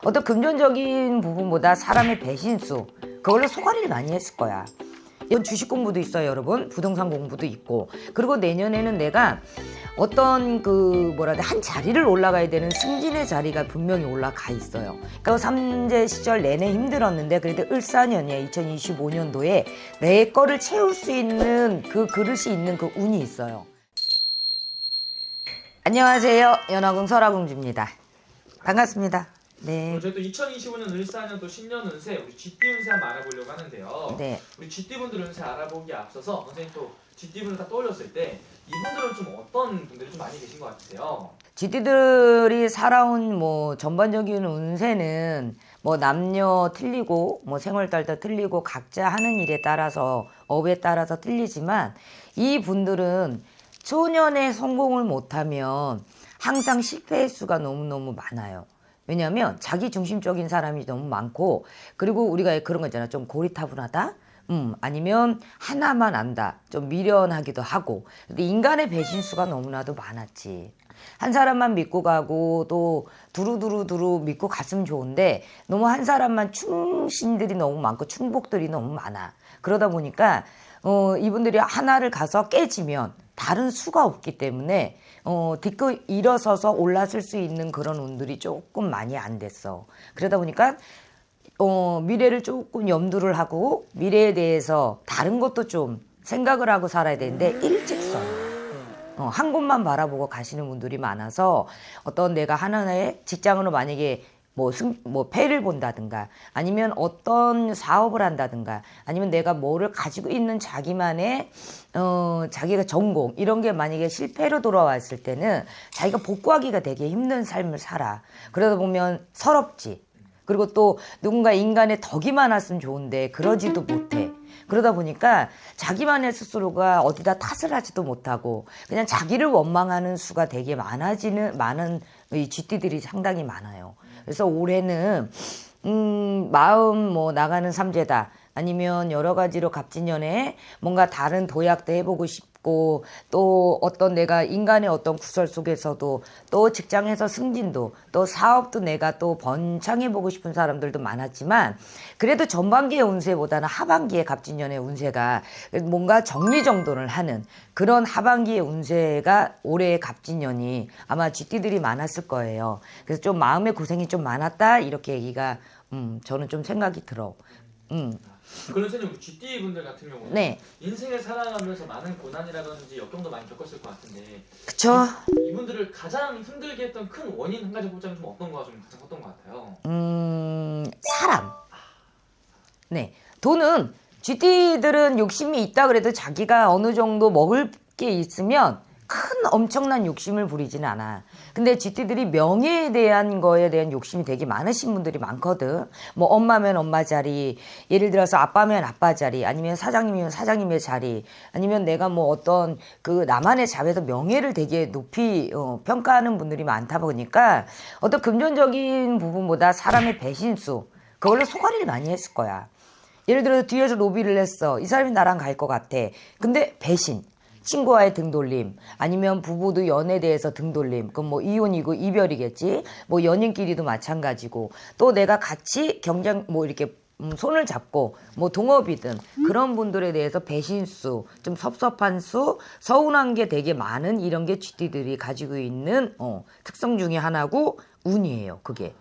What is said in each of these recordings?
어떤 금전적인 부분보다 사람의 배신수, 그걸로 소가리를 많이 했을 거야. 이건 주식 공부도 있어요, 여러분. 부동산 공부도 있고. 그리고 내년에는 내가 어떤 한 자리를 올라가야 되는 승진의 자리가 분명히 올라가 있어요. 그러니까 삼재 시절 내내 힘들었는데 그래도 을사년이야, 2025년도에 내 거를 채울 수 있는 그 그릇이 있는 그 운이 있어요. 안녕하세요, 연화궁 설화궁주입니다. 반갑습니다. 네. 저희 또 2025년 을사년 또 신년 운세, 우리 쥐띠 운세 한번 알아보려고 하는데요. 네. 우리 쥐띠분들 운세 알아보기에 앞서서 선생님 또 쥐띠분을 딱 떠올렸을 때 이분들은 좀 어떤 분들이 좀 많이 계신 것 같으세요? 쥐띠들이 살아온 전반적인 운세는 남녀 틀리고 생월달도 틀리고 각자 하는 일에 따라서 업에 따라서 틀리지만 이 분들은 초년에 성공을 못하면 항상 실패 횟수가 너무너무 많아요. 왜냐하면 자기 중심적인 사람이 너무 많고, 그리고 우리가 그런 거 있잖아, 좀 고리타분하다, 아니면 하나만 안다, 좀 미련하기도 하고. 근데 인간의 배신수가 너무나도 많았지. 한 사람만 믿고 가고 또 두루두루 믿고 갔으면 좋은데, 너무 한 사람만 충신들이 너무 많고 충복들이 너무 많아. 그러다 보니까 이분들이 하나를 가서 깨지면 다른 수가 없기 때문에 뒤끝 일어서서 올라설 수 있는 그런 운들이 조금 많이 안 됐어. 그러다 보니까 미래를 조금 염두를 하고 미래에 대해서 다른 것도 좀 생각을 하고 살아야 되는데 일직선, 한 곳만 바라보고 가시는 분들이 많아서, 어떤 내가 하나의 직장으로 만약에 패를 본다든가, 아니면 어떤 사업을 한다든가, 아니면 내가 뭐를 가지고 있는 자기만의 자기가 전공 이런 게 만약에 실패로 돌아왔을 때는 자기가 복구하기가 되게 힘든 삶을 살아. 그러다 보면 서럽지. 그리고 또 누군가 인간의 덕이 많았으면 좋은데 그러지도 못해. 그러다 보니까 자기만의 스스로가 어디다 탓을 하지도 못하고 그냥 자기를 원망하는 수가 되게 많은 이 쥐띠들이 상당히 많아요. 그래서 올해는 마음 나가는 삼재다, 아니면 여러 가지로 갑진년에 뭔가 다른 도약도 해보고 싶고, 또 어떤 내가 인간의 어떤 구설 속에서도 또 직장에서 승진도, 또 사업도 내가 또 번창해보고 싶은 사람들도 많았지만, 그래도 전반기의 운세보다는 하반기의 갑진년의 운세가 뭔가 정리정돈을 하는 그런 하반기의 운세가 올해의 갑진년이 아마 쥐띠들이 많았을 거예요. 그래서 좀 마음의 고생이 좀 많았다, 이렇게 얘기가 저는 좀 생각이 들어. 그런 선생님, 우리 쥐띠 분들 같은 경우는 네. 인생을 살아가면서 많은 고난이라든지 역경도 많이 겪었을 것 같은데, 그쵸? 이분들을 가장 힘들게 했던 큰 원인 한 가지 보자면 좀 어떤 거가 좀 가장 컸던 것 같아요? 사람. 네. 돈은, 쥐띠들은 욕심이 있다 그래도 자기가 어느 정도 먹을 게 있으면 큰 엄청난 욕심을 부리지는 않아. 근데 쥐띠들이 명예에 대한 거에 대한 욕심이 되게 많으신 분들이 많거든. 엄마면 엄마 자리, 예를 들어서 아빠면 아빠 자리, 아니면 사장님이면 사장님의 자리, 아니면 내가 어떤 나만의 자리에서 명예를 되게 높이 평가하는 분들이 많다 보니까 어떤 금전적인 부분보다 사람의 배신수, 그걸로 소가리를 많이 했을 거야. 예를 들어 뒤에서 로비를 했어. 이 사람이 나랑 갈 것 같아. 근데 배신. 친구와의 등돌림, 아니면 부부도 연애에 대해서 등돌림, 그럼 이혼이고 이별이겠지. 연인끼리도 마찬가지고, 또 내가 같이 경쟁 이렇게 손을 잡고 동업이든 그런 분들에 대해서 배신수, 좀 섭섭한 수, 서운한 게 되게 많은, 이런 게 쥐띠들이 가지고 있는 특성 중에 하나고 운이에요, 그게.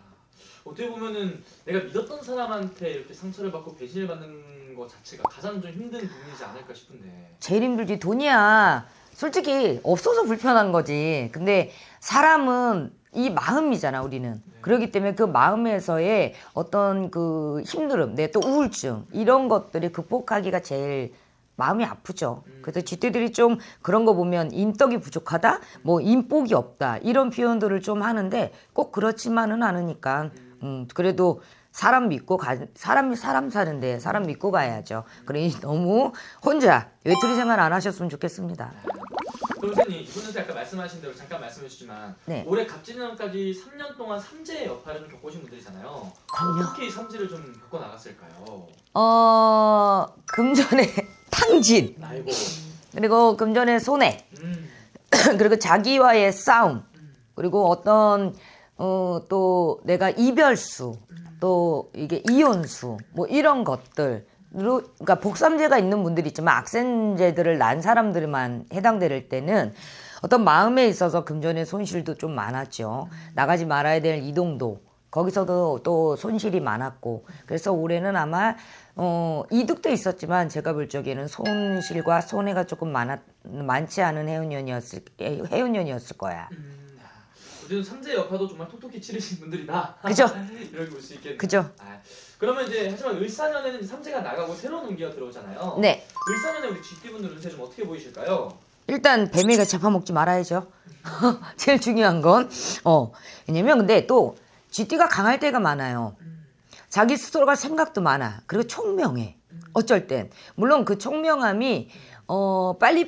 어떻게 보면은 내가 믿었던 사람한테 이렇게 상처를 받고 배신을 받는 것 자체가 가장 좀 힘든 부분이지 않을까 싶은데. 제일 힘들지. 돈이야 솔직히 없어서 불편한 거지. 근데 사람은 이 마음이잖아, 우리는. 그렇기 때문에 그 마음에서의 어떤 힘듦, 또 우울증, 이런 것들이 극복하기가 제일 마음이 아프죠. 그래서 쥐띠들이 좀 그런 거 보면 인덕이 부족하다, 인복이 없다, 이런 표현들을 좀 하는데 꼭 그렇지만은 않으니까. 그래도 사람 사는데 사람 믿고 가야죠. 그러니 너무 혼자 외톨이 생활 안 하셨으면 좋겠습니다. 그럼 선생님, 이분한테 아까 말씀하신 대로 잠깐 말씀해 주시지만, 네. 올해 갑진년까지 3년 동안 삼재의 여파를 좀 겪으신 분들이잖아요. 그럼요. 어떻게 이 삼재를 좀 겪어 나갔을까요? 금전의 탕진, 아이고. 그리고 금전의 손해, 그리고 자기와의 싸움, 그리고 어떤 또 내가 이별수, 또 이게 이혼수, 뭐 이런 것들. 그러니까 복삼재가 있는 분들이 있지만 악생재들을 난 사람들만 해당될 때는 어떤 마음에 있어서 금전의 손실도 좀 많았죠. 나가지 말아야 될 이동도 거기서도 또 손실이 많았고, 그래서 올해는 아마 이득도 있었지만 제가 볼 적에는 손실과 손해가 조금 많지 않은 해운년이었을 거야. 요즘 삼재 여파도 정말 톡톡히 치르신 분들이다. 그죠? 이렇게 볼 수 있겠네요. 그죠? 그러면 이제 하지만 을사년에는 삼재가 나가고 새로운 운기가 들어오잖아요. 네. 을사년에 우리 쥐띠분들 운세 좀 어떻게 보이실까요? 일단 뱀에게 잡아먹지 말아야죠. 제일 중요한 건 왜냐면 근데 또 쥐띠가 강할 때가 많아요. 자기 스스로가 생각도 많아. 그리고 총명해. 어쩔 땐 물론 그 총명함이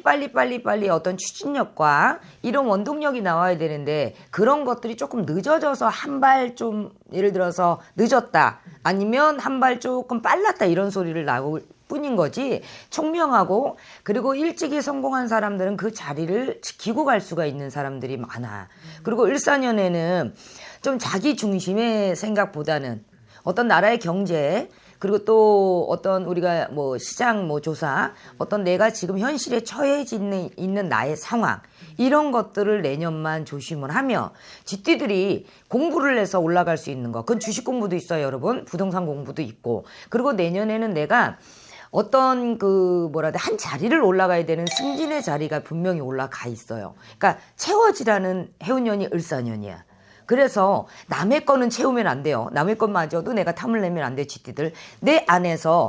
빨리 어떤 추진력과 이런 원동력이 나와야 되는데 그런 것들이 조금 늦어져서 한 발 좀 예를 들어서 늦었다 아니면 한 발 조금 빨랐다 이런 소리를 나올 뿐인 거지. 총명하고 그리고 일찍이 성공한 사람들은 그 자리를 지키고 갈 수가 있는 사람들이 많아. 그리고 을사년에는 좀 자기 중심의 생각보다는 어떤 나라의 경제 그리고 또 어떤 우리가 뭐 시장 뭐 조사 어떤 내가 지금 현실에 처해져 있는 나의 상황 이런 것들을 내년만 조심을 하며 쥐띠들이 공부를 해서 올라갈 수 있는 거 그건 주식 공부도 있어요 여러분. 부동산 공부도 있고 그리고 내년에는 내가 어떤 한 자리를 올라가야 되는 승진의 자리가 분명히 올라가 있어요. 그러니까 채워지라는 해운년이 을사년이야. 그래서 남의 거는 채우면 안 돼요. 남의 것마저도 내가 탐을 내면 안 돼, 쥐띠들. 내 안에서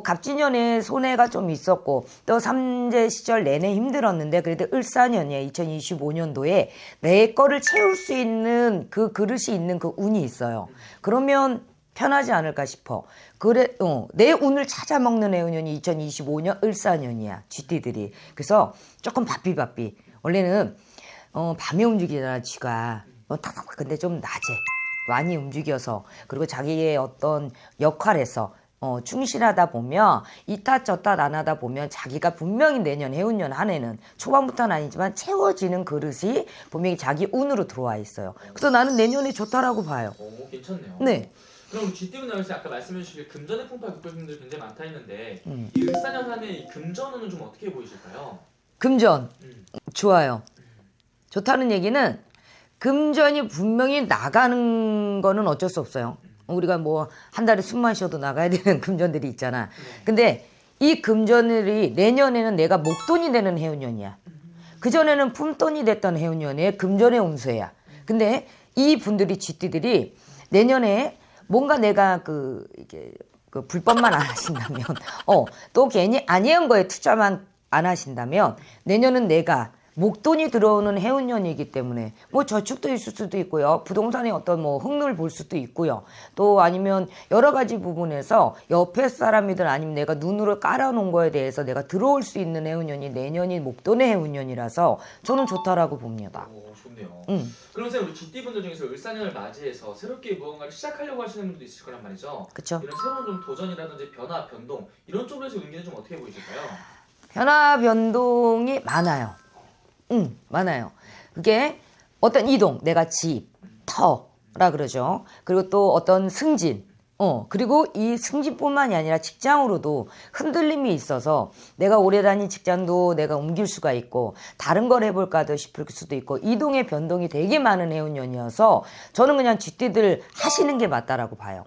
갑진년에 손해가 좀 있었고 또 삼재 시절 내내 힘들었는데 그래도 을사년이에 2025년도에 내 거를 채울 수 있는 그 그릇이 있는 그 운이 있어요. 그러면 편하지 않을까 싶어. 그래, 내 운을 찾아먹는 해운년이 2025년 을사년이야, 쥐띠들이. 그래서 조금 바삐. 원래는 밤에 움직이잖아, 쥐가. 근데 좀 낮에 많이 움직여서 그리고 자기의 어떤 역할에서 충실하다 보면 이탓 저탓 안 하다 보면 자기가 분명히 내년 해운년 한 해는 초반부터는 아니지만 채워지는 그릇이 분명히 자기 운으로 들어와 있어요. 그래서 나는 내년이 좋다라고 봐요. 괜찮네요. 네. 그럼 쥐띠분 나올 때 아까 말씀해주신 금전의 풍파 겪으신 분들 굉장히 많다 했는데 이 을사년 한 해 이 금전운은 좀 어떻게 보이실까요? 금전 좋아요. 좋다는 얘기는 금전이 분명히 나가는 거는 어쩔 수 없어요. 우리가 뭐 한 달에 숨만 쉬어도 나가야 되는 금전들이 있잖아. 근데 이 금전들이 내년에는 내가 목돈이 되는 해운년이야. 그전에는 품돈이 됐던 해운년에 금전의 운세야. 근데 이 분들이 쥐띠들이 내년에 뭔가 내가 이게 불법만 안 하신다면 또 괜히 아니한 거에 투자만 안 하신다면 내년은 내가 목돈이 들어오는 해운년이기 때문에 뭐 저축도 있을 수도 있고요. 부동산의 어떤 뭐 흥을 볼 수도 있고요. 또 아니면 여러 가지 부분에서 옆에 사람이든 아니면 내가 눈으로 깔아놓은 거에 대해서 내가 들어올 수 있는 해운년이 내년이 목돈의 해운년이라서 저는 좋다라고 봅니다. 좋네요. 그럼 선생님 우리 쥐띠분들 중에서 을사년을 맞이해서 새롭게 무언가를 시작하려고 하시는 분도 있을 거란 말이죠. 그쵸? 이런 새로운 좀 도전이라든지 변화, 변동 이런 쪽에서 운기는 좀 어떻게 보이실까요? 변화 변동이 많아요. 많아요. 그게 어떤 이동, 내가 집, 터라 그러죠. 그리고 또 어떤 승진, 그리고 이 승진뿐만이 아니라 직장으로도 흔들림이 있어서 내가 오래 다닌 직장도 내가 옮길 수가 있고 다른 걸 해볼까도 싶을 수도 있고 이동의 변동이 되게 많은 해운년이어서 저는 그냥 쥐띠들 하시는 게 맞다라고 봐요.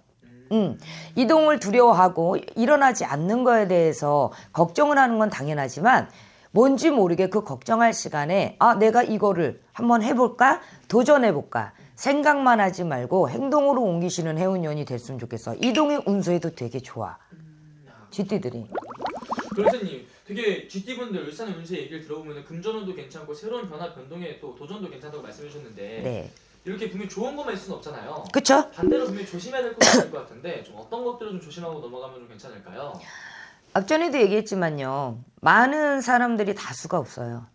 이동을 두려워하고 일어나지 않는 거에 대해서 걱정을 하는 건 당연하지만 뭔지 모르게 그 걱정할 시간에 내가 이거를 한번 해볼까? 도전해볼까? 생각만 하지 말고 행동으로 옮기시는 해운년이 됐으면 좋겠어. 이동의 운수에도 되게 좋아. 쥐띠들이. 선생님 되게 쥐띠분들 을사년 운세 얘기를 들어보면 금전운도 괜찮고 새로운 변화, 변동에 또 도전도 괜찮다고 말씀해 주셨는데 네. 이렇게 분명히 좋은 것만 있을 수는 없잖아요. 그쵸? 반대로 분명히 조심해야 될 것도 있을 것 같은데 좀 어떤 것들을 좀 조심하고 넘어가면 좀 괜찮을까요? 앞전에도 얘기했지만요. 많은 사람들이 다수가 없어요.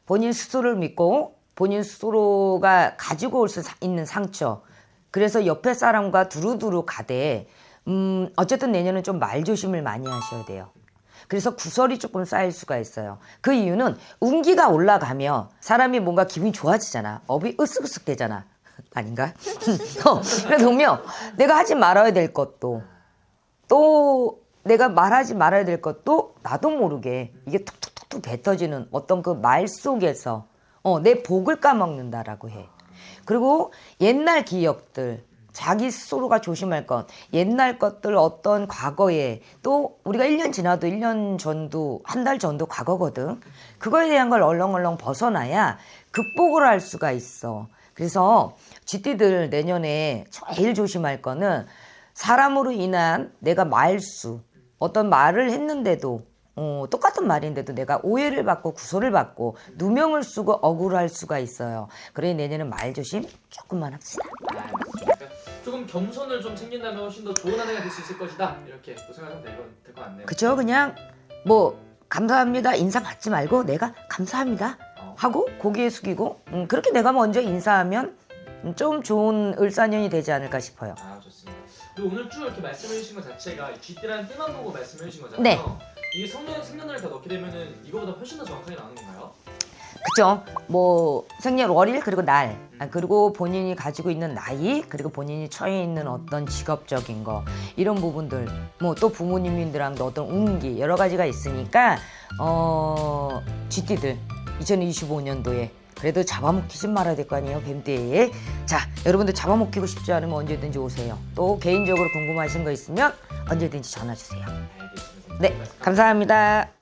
본인 스스로를 믿고 본인 스스로가 가지고 올 수 있는 상처. 그래서 옆에 사람과 두루두루 가되 어쨌든 내년은 좀 말조심을 많이 하셔야 돼요. 그래서 구설이 조금 쌓일 수가 있어요. 그 이유는 운기가 올라가면 사람이 뭔가 기분이 좋아지잖아. 업이 으쓱으쓱 되잖아. 아닌가? 그래서 보면 내가 하지 말아야 될 것도 또 내가 말하지 말아야 될 것도 나도 모르게 이게 툭툭툭툭 뱉어지는 어떤 그 말 속에서 내 복을 까먹는다라고 해. 그리고 옛날 기억들 자기 스스로가 조심할 것 옛날 것들 어떤 과거에 또 우리가 1년 지나도 1년 전도 한 달 전도 과거거든. 그거에 대한 걸 얼렁얼렁 벗어나야 극복을 할 수가 있어. 그래서 쥐띠들 내년에 제일 조심할 거는 사람으로 인한 내가 말수 어떤 말을 했는데도 똑같은 말인데도 내가 오해를 받고 구설을 받고 누명을 쓰고 억울할 수가 있어요. 그러니 내년은 말 조심 조금만 합시다. 맞습니다. 조금 겸손을 좀 챙긴다면 훨씬 더 좋은 한 해가 될 수 있을 것이다. 이렇게 생각하면 될 것 같네요. 그죠? 그냥 뭐 감사합니다 인사 받지 말고 내가 감사합니다 하고 고개 숙이고 그렇게 내가 먼저 인사하면 좀 좋은 을사년이 되지 않을까 싶어요. 아 좋습니다. 그리고 오늘 쭉 이렇게 말씀해 주신 것 자체가 쥐띠라는 띠만 보고 말씀해 주신 거잖아요. 네. 이게 생년월일 다 넣게 되면은 이거보다 훨씬 더 정확하게 나오는 건가요? 그죠? 뭐 생년월일 그리고 날 그리고 본인이 가지고 있는 나이 그리고 본인이 처해 있는 어떤 직업적인 거 이런 부분들 뭐 또 부모님들랑도 어떤 운기 여러 가지가 있으니까 쥐띠들 2025년도에 그래도 잡아먹히지 말아야 될 거 아니에요 뱀띠에. 자 여러분들 잡아먹히고 싶지 않으면 언제든지 오세요. 또 개인적으로 궁금하신 거 있으면 언제든지 전화 주세요. 알겠습니다. 네 감사합니다.